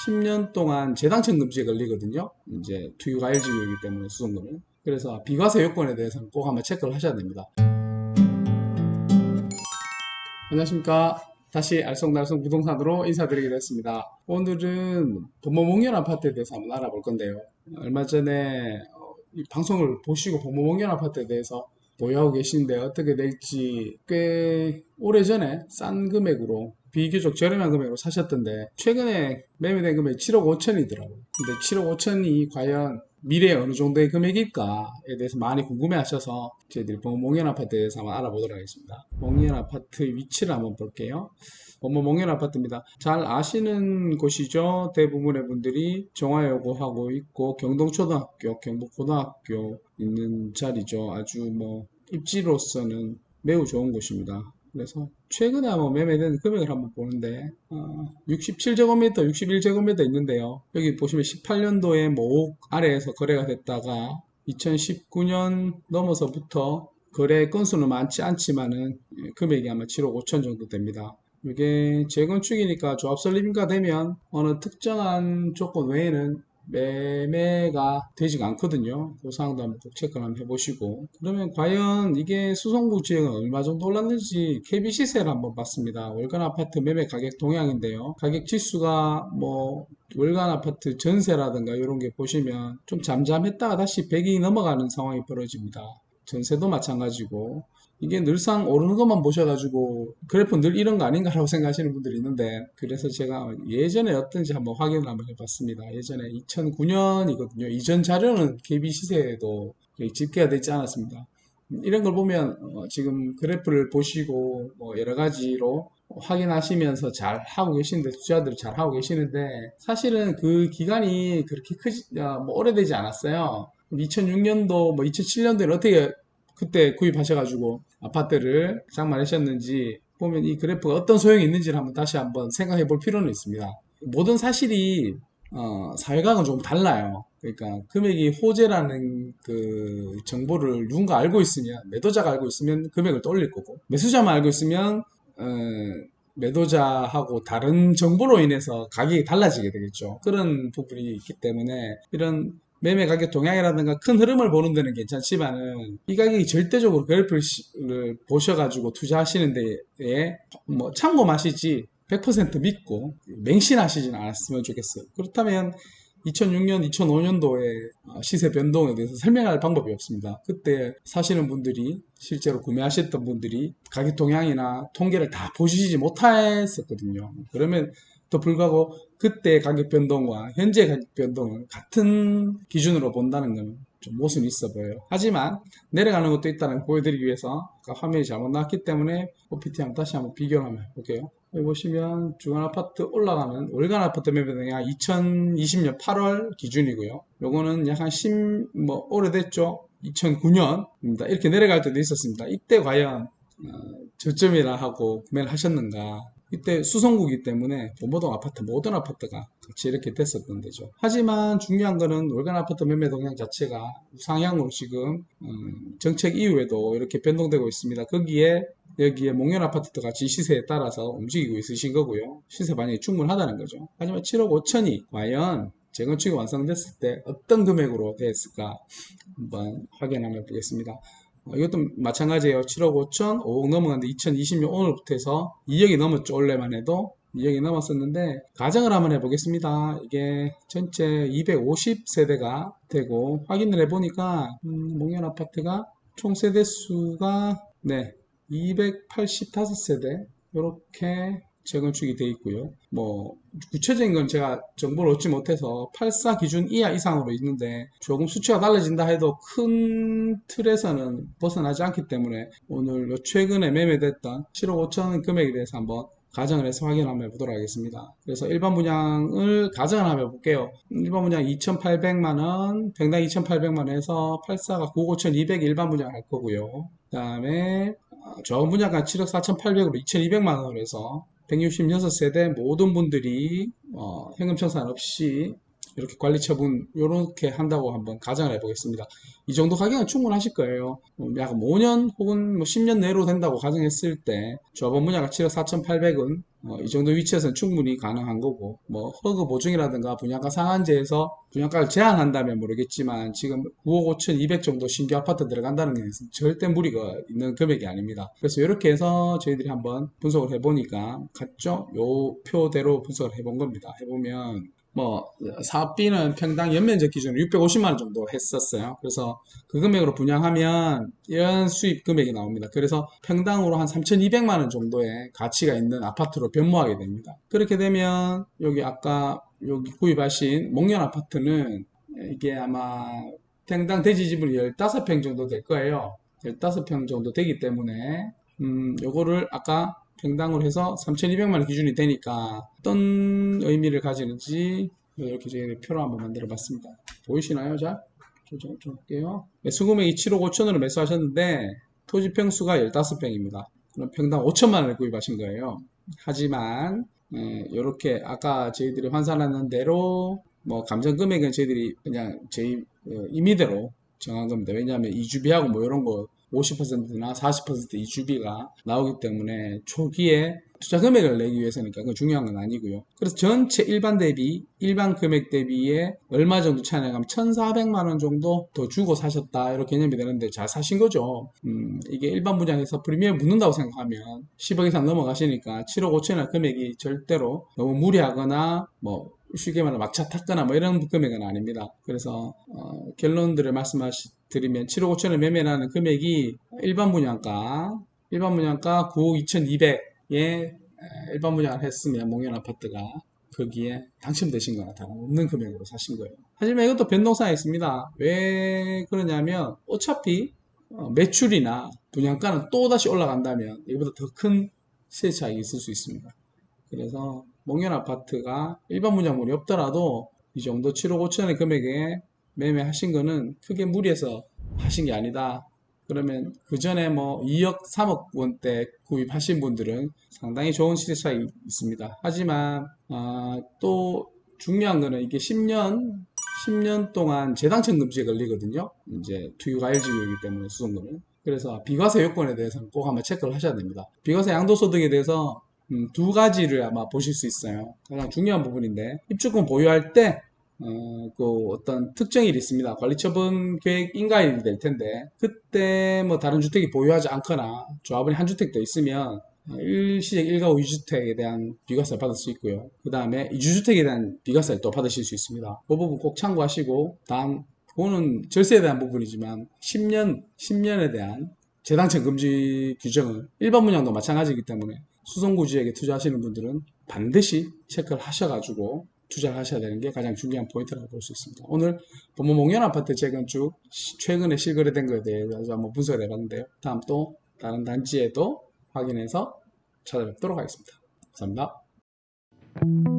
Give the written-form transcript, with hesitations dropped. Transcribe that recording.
10년 동안 재당첨 금지에 걸리거든요. 이제 투유과일지구이기 때문에 수송금은. 그래서 비과세 요건에 대해서는 꼭 한번 체크를 하셔야 됩니다. 안녕하십니까. 다시 알쏭달쏭 부동산으로 인사드리겠습니다. 오늘은 범모목련 아파트에 대해서 한번 알아볼 건데요. 얼마 전에 이 방송을 보시고 범모목련 아파트에 대해서 보유하고 계신데 어떻게 될지 꽤 오래전에 싼 금액으로 비교적 저렴한 금액으로 사셨던데 최근에 매매된 금액이 7억 5천이더라고요. 근데 7억 5천이 과연 미래에 어느 정도의 금액일까에 대해서 많이 궁금해 하셔서 저희들이 몽연 아파트에 대해서 한번 알아보도록 하겠습니다. 몽연 아파트의 위치를 한번 볼게요. 몽연 아파트입니다. 잘 아시는 곳이죠. 대부분의 분들이 정화여고하고 있고 경동초등학교, 경북고등학교 있는 자리죠. 아주 뭐 입지로서는 매우 좋은 곳입니다. 그래서 최근에 한번 매매된 금액을 한번 보는데 67제곱미터, 61제곱미터 있는데요. 여기 보시면 18년도에 뭐 5억 아래에서 거래가 됐다가 2019년 넘어서부터 거래 건수는 많지 않지만은 금액이 아마 7억 5천 정도 됩니다. 이게 재건축이니까 조합 설립인가 되면 어느 특정한 조건 외에는 매매가 되지가 않거든요. 그 사항도 한번 꼭 체크를 한번 해보시고, 그러면 과연 이게 수성구 지역은 얼마 정도 올랐는지 KB 시세를 한번 봤습니다. 월간 아파트 매매 가격 동향인데요. 가격 지수가 뭐 월간 아파트 전세라든가 이런 게 보시면 좀 잠잠했다가 다시 100이 넘어가는 상황이 벌어집니다. 전세도 마찬가지고, 이게 늘상 오르는 것만 보셔가지고 그래프 늘 이런 거 아닌가라고 생각하시는 분들이 있는데, 그래서 제가 예전에 어떤지 한번 확인을 한번 해봤습니다. 예전에 2009년이거든요. 이전 자료는 KB 시세에도 집계가 되지 않았습니다. 이런 걸 보면 지금 그래프를 보시고 뭐 여러 가지로 확인하시면서 잘 하고 계시는데, 투자들을 잘 하고 계시는데, 사실은 그 기간이 그렇게 뭐 오래되지 않았어요. 2006년도 뭐 2007년도에 어떻게 그때 구입하셔가지고 아파트를 장만하셨는지 보면 이 그래프가 어떤 소용이 있는지를 다시 한번 생각해 볼 필요는 있습니다. 모든 사실이 사회각은 좀 달라요. 그러니까 금액이 호재라는 그 정보를 누군가 알고 있으면, 매도자가 알고 있으면 금액을 또 올릴 거고, 매수자만 알고 있으면 매도자하고 다른 정보로 인해서 가격이 달라지게 되겠죠. 그런 부분이 있기 때문에 이런 매매 가격 동향이라든가 큰 흐름을 보는 데는 괜찮지만은 이 가격이 절대적으로 그래프를 보셔가지고 투자하시는 데에 뭐 참고 마시지 100% 믿고 맹신하시진 않았으면 좋겠어요. 그렇다면 2006년, 2005년도의 시세 변동에 대해서 설명할 방법이 없습니다. 그때 사시는 분들이, 실제로 구매하셨던 분들이 가격 동향이나 통계를 다 보시지 못했었거든요. 그러면 또 불구하고 그때 가격 변동과 현재 가격 변동을 같은 기준으로 본다는 건 좀 모순이 있어 보여요. 하지만 내려가는 것도 있다는 걸 보여드리기 위해서 아까 화면이 잘못 나왔기 때문에 OPT 한번 다시 한번 비교를 한번 해볼게요. 여기 보시면 주간 아파트 올라가는 월간 아파트 매매는 약 2020년 8월 기준이고요. 요거는 약 한 뭐 오래됐죠. 2009년입니다. 이렇게 내려갈 때도 있었습니다. 이때 과연 저점이라 하고 구매를 하셨는가? 이때 수성구이기 때문에 모든 아파트가 같이 이렇게 됐었던 데죠. 하지만 중요한 거는 월간 아파트 매매 동향 자체가 우상향으로 지금 정책 이후에도 이렇게 변동되고 있습니다. 여기에 목련 아파트도 같이 시세에 따라서 움직이고 있으신 거고요. 시세 반영이 충분하다는 거죠. 하지만 7억 5천이 과연 재건축이 완성됐을 때 어떤 금액으로 됐을까 한번 확인 한번 해보겠습니다. 이것도 마찬가지예요. 7억 5천, 5억 넘어갔는데 2020년 오늘부터 해서 2억이 넘었죠. 올해만 해도 2억이 넘었었는데, 가정을 한번 해보겠습니다. 이게 전체 250세대가 되고, 확인을 해보니까 목련 아파트가 총 세대수가 285세대 이렇게 재건축이 되어 있고요. 뭐 구체적인 건 제가 정보를 얻지 못해서 84 기준 이하 이상으로 있는데, 조금 수치가 달라진다 해도 큰 틀에서는 벗어나지 않기 때문에 오늘 최근에 매매됐던 7억 5천 금액에 대해서 한번 가정을 해서 확인 한번 해보도록 하겠습니다. 그래서 일반 분양을 가정을 한번 해볼게요. 일반 분양 2,800만원, 평당 2,800만원 해서 84가 9억 5천200 일반 분양 할 거고요. 그 다음에 저음 분양가 7억 4,800으로 2,200만원으로 해서 166세대 모든 분들이 현금 청산 없이 이렇게 관리 처분 이렇게 한다고 한번 가정을 해보겠습니다. 이 정도 가격은 충분하실 거예요. 약 5년 혹은 뭐 10년 내로 된다고 가정했을 때 조합원 분야가 7억 4,800은 이 정도 위치에서는 충분히 가능한 거고, 뭐 허그 보증이라든가 분양가 상한제에서 분양가를 제한한다면 모르겠지만 지금 9억 5,200 정도 신규 아파트 들어간다는 게 절대 무리가 있는 금액이 아닙니다. 그래서 이렇게 해서 저희들이 한번 분석을 해보니까 같죠? 요 표대로 분석을 해본 겁니다. 해보면 뭐 사업비는 평당 연면적 기준으로 650만 원 정도 했었어요. 그래서 그 금액으로 분양하면 이런 수입 금액이 나옵니다. 그래서 평당으로 한 3,200만 원 정도의 가치가 있는 아파트로 변모하게 됩니다. 그렇게 되면 여기 아까 여기 구입하신 목련 아파트는 이게 아마 평당 대지 지분이 15평 정도 될 거예요. 15평 정도 되기 때문에 요거를 아까 평당으로 해서 3,200만 원 기준이 되니까 어떤 의미를 가지는지 이렇게 저희 표로 한번 만들어 봤습니다. 보이시나요? 자, 조정 좀 할게요. 매수금액이 7억 5천원을 매수하셨는데 토지 평수가 15평입니다. 그럼 평당 5천만 원을 구입하신 거예요. 하지만 이렇게 아까 저희들이 환산하는 대로 뭐 감정 금액은 저희들이 그냥 저희 임의대로 정한 겁니다. 왜냐하면 이주비하고 뭐 이런 거 50%나 40% 이주비가 나오기 때문에 초기에 투자 금액을 내기 위해서니까 그건 중요한 건 아니고요. 그래서 전체 일반 대비, 일반 금액 대비에 얼마 정도 차이 나가면 1,400만 원 정도 더 주고 사셨다 이렇게 개념이 되는데 잘 사신 거죠. 이게 일반 분양에서 프리미엄 묻는다고 생각하면 10억 이상 넘어가시니까 7억 5천원 금액이 절대로 너무 무리하거나 뭐 쉽게 말하면 막차 탔거나 뭐 이런 금액은 아닙니다. 그래서 결론들을 말씀드리면 7억 5천원 매매하는 금액이 일반 분양가 9억 2,200에 일반 분양을 했으면 목련 아파트가 거기에 당첨되신 거나 다름없는 금액으로 사신 거예요. 하지만 이것도 변동사항이 있습니다. 왜 그러냐면 어차피 매출이나 분양가는 또다시 올라간다면 이보다 더 큰 시세 차익이 있을 수 있습니다. 그래서 목련 아파트가 일반 분양물이 없더라도 이 정도 7억 5천원의 금액에 매매하신 거는 크게 무리해서 하신 게 아니다. 그러면 그 전에 뭐 2억 3억 원대 구입하신 분들은 상당히 좋은 시세 차익이 있습니다. 하지만 또 중요한 거는 이게 10년 동안 재당첨 금지에 걸리거든요. 이제 투유과일지구이기 때문에 수송구는. 그래서 비과세 요건에 대해서는 꼭 한번 체크를 하셔야 됩니다. 비과세 양도소득에 대해서 두 가지를 아마 보실 수 있어요. 가장 중요한 부분인데 입주권 보유할 때 그 어떤 특정일이 있습니다. 관리처분 계획 인가일이 될 텐데 그때 뭐 다른 주택이 보유하지 않거나 조합원이 한 주택도 있으면 일시적 1가구 2주택에 대한 비과세를 받을 수 있고요. 그 다음에 2주택에 대한 비과세를 또 받으실 수 있습니다. 그 부분 꼭 참고하시고 다음 그거는 절세에 대한 부분이지만 10년에 대한 재당첨 금지 규정은 일반 분양도 마찬가지이기 때문에 수성구지역에 투자하시는 분들은 반드시 체크를 하셔가지고 투자를 하셔야 되는 게 가장 중요한 포인트라고 볼 수 있습니다. 오늘 목련 아파트 재건축 최근에 실거래된 것에 대해서 한번 분석을 해봤는데요. 다음 또 다른 단지에도 확인해서 찾아뵙도록 하겠습니다. 감사합니다.